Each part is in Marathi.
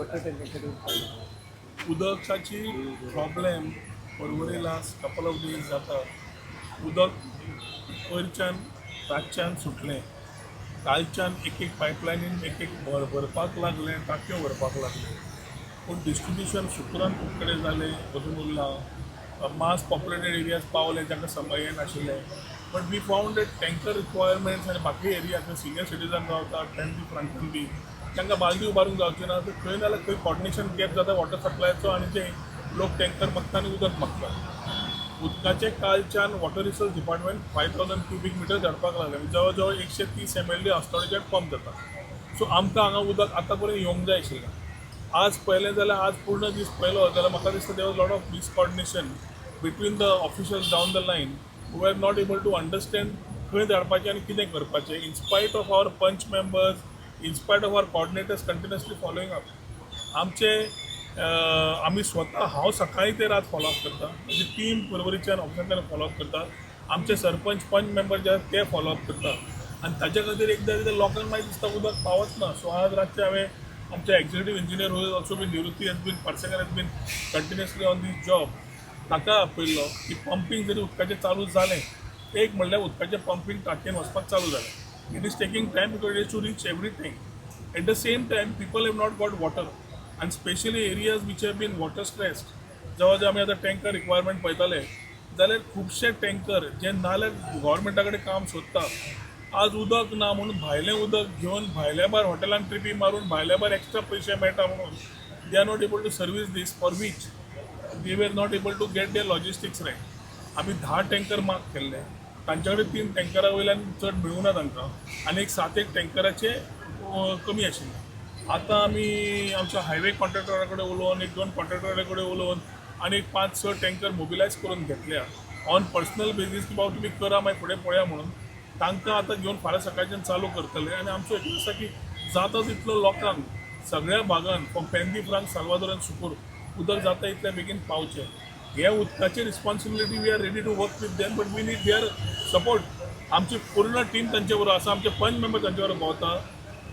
वॉटर टँकर उदकाची problem Porvorim last couple of days जाता. उदक वयरच्यान रातच्यान सुटलें. कालच्यान एक एक पायपलायनीन एक एक भरपाक लागलें, टांक्यो भरपाक लागले. पूण डिस्ट्रिब्युशन शुक्रान खूब कडेन जालें, अजून उरलां. मास पॉप्युलेटेड एरियाज पावले जांकां हें नाशिल्लें. But we found that tanker requirements आनी बाकी एरिया सिनियर सिटीजन रावता टेंथ फ्रंटान बी तांकां बालदी उबारूंक जावचें ना. तर खंय नाल्यार खंय कॉर्डिनेशन गॅप जाता वॉटर सप्लायचो आनी जे लोक टँकर मागता आनी उदक मागता. उदकाचे कालच्यान water resource department 5000 cubic metre धाडपाक लागले. जवळ जवळ 130 ml आसतोळेच्यान पंप जाता. सो आमकां हांगा उदक आतां पर्यंत येवंक जाय आशिल्लें. आज पळयलें जाल्यार आज पूर्ण दीस पळयलो जाल्यार म्हाका दिसता there was lot of miscoordination between the officials down the line who are not able to understand खंय धाडपाचें आनी कितें करपाचें. In spite of our panch members, in spite of our coordinators continuously following up. आमचे आमी स्वता हांव सकाळीं ते रात फॉलोअप करता. म्हजी टीम पर्वरीच्यान ऑफिसांतल्यान फॉलोअप करता. आमचे सरपंच पंच मेंबर जे आसात ते फॉलोअप करता. आनी ताच्या खातीर एकदां लोकांक मागीर दिसता उदक पावच ना. सो आज रातचे हांवें आमचे executive engineer who also been Nivrutti has been Parsekar has been continuously on this job. ताका आपयल्लो की पंपींग जरी उदकाचें चालू जालें एक म्हणल्यार उदकाचें पंपींग टांकयेन वचपाक चालू जालें. It is taking time because it is to reach everything. At the same time people have not got water आनी specially areas which have been water stressed. जेव्हा जे आमी आतां टँकर रिक्वायरमेंट पळयताले जाल्यार खुबशे टँकर जे नाल्यार गव्हर्मेंटा कडेन काम सोदता. आज उदक ना म्हणून भायलें उदक घेवन भायल्या भायर हॉटेलान ट्रिपी मारून भायल्या भायर एक्स्ट्रा पयशे मेळटा म्हणून they are not able to service this for which they were not able to get their logistics right. आमी 10 टँकर माग केल्ले. तांचे कडेन 3 टँकरा वयल्यान चड मेळूं ना तांकां आनी एक 7-8 टँकराचे कमी आशिल्ले. आतां आमी आमच्या हायवे कॉन्ट्रॅक्टरा कडेन उलोवन 1-2 कॉन्ट्रॅक्टरा कडेन उलोवन आनी 5-6 टँकर मोबिलायज करून घेतल्या ऑन पर्सनल बेजीस की बाबा तुमी करा मागीर फुडें पळया म्हणून. तांकां आतां घेवन फाल्यां सकाळच्यान चालू करतले. आनी आमचो एक आसा की जाता तितलो लोकांक सगळ्या भागांत फ्रॉम पेंदी फ्रांक साल्वादोर आनी सुकूर उदक जाता इतल्या बेगीन पावचें. हे उदकाची responsibility we are ready to work with them but we need their support. आमची पूर्ण टीम तांचे बरोबर आसा. आमचे पंच मेंबर तांचे बरोबर भोंवता.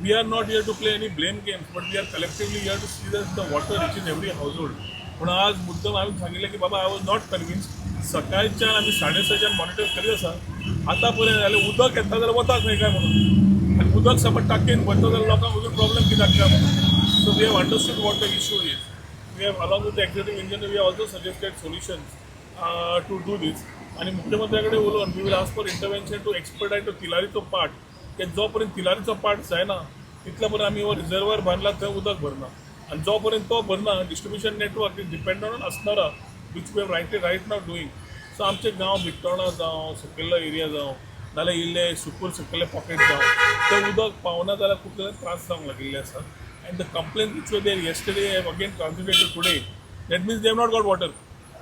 We are not here to play any blame games but we are collectively here to see that the water reach in every household. पूण आज मुद्दम हांवें सांगिल्लें की बाबा आय वॉज नॉट कन्विन्स्ड. सकाळच्यान आमी 6:30च्यान मॉनिटर करीत आसा. आतां पर्यंत जाल्यार उदक येता जाल्यार वता खंय काय म्हणून आनी उदक समज टांकयेन भरता जाल्यार लोकांक अजून प्रॉब्लेम कित्याक काय म्हणून. So we have understood what the issue is. We have, along with the executive engineer, we have also suggested solutions to do this. आणि मुख्यमंत्र्याकडे उलोवन we will ask for intervention to expertise to तिलारीचो पार्ट. की जो पर्यंत तिलारीचो पार्ट जायना तितल्या पर्यंत आमी हो रिजर्वर बांदला थंय उदक भरना. आनी जो पर्यंत तो भरना distribution network is depend on असणारा which we have right now doing. So आमचे गांव भितोणा जावं सकयल्लो एरिया जावं नाल्यार इल्ले सुकूर सकयल्ले पॉकेट जावं ते उदक पावना जाल्यार खूब त्रास जावंक लागिल्ले आसा. And the complaints which were there yesterday have again translated to today. That means they have not got water.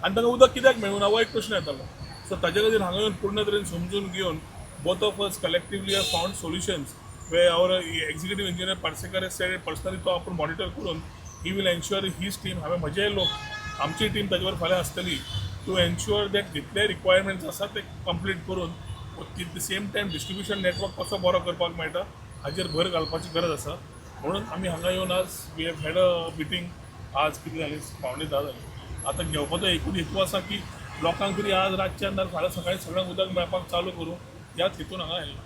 आणि तांकां उदक कित्याक मेळूना हो एक प्रश्न येतालो. सो ताजे खातीर हांगा येवन पूर्ण तरेन समजून घेवन both of us collectively have found solutions way our executive engineer Parsekar has said personally तो आपूण मॉनिटर करून he will ensure his team हांवें म्हजे लोक आमची टीम ताजे वर फाल्यां आसतली टू एन्श्युअर दॅट जितले रिक्वायरमेंट्स आसा ते कंप्लीट करून at the same time distribution network कसो बरो करपाक मेळटा हाचेर भर घालपाची गरज आसा. म्हणून आमी हांगा येवन आज we have had a meeting. आज कितें जालें 9:30 जालीं. आतां घेवपाचो एकूच हेतू आसा की लोकांक तरी आज रातच्यान फाल्यां सकाळीं सगळ्यांक उदक मेळपाक चालू करूं ह्याच हेतून हांगा आयिल्लो.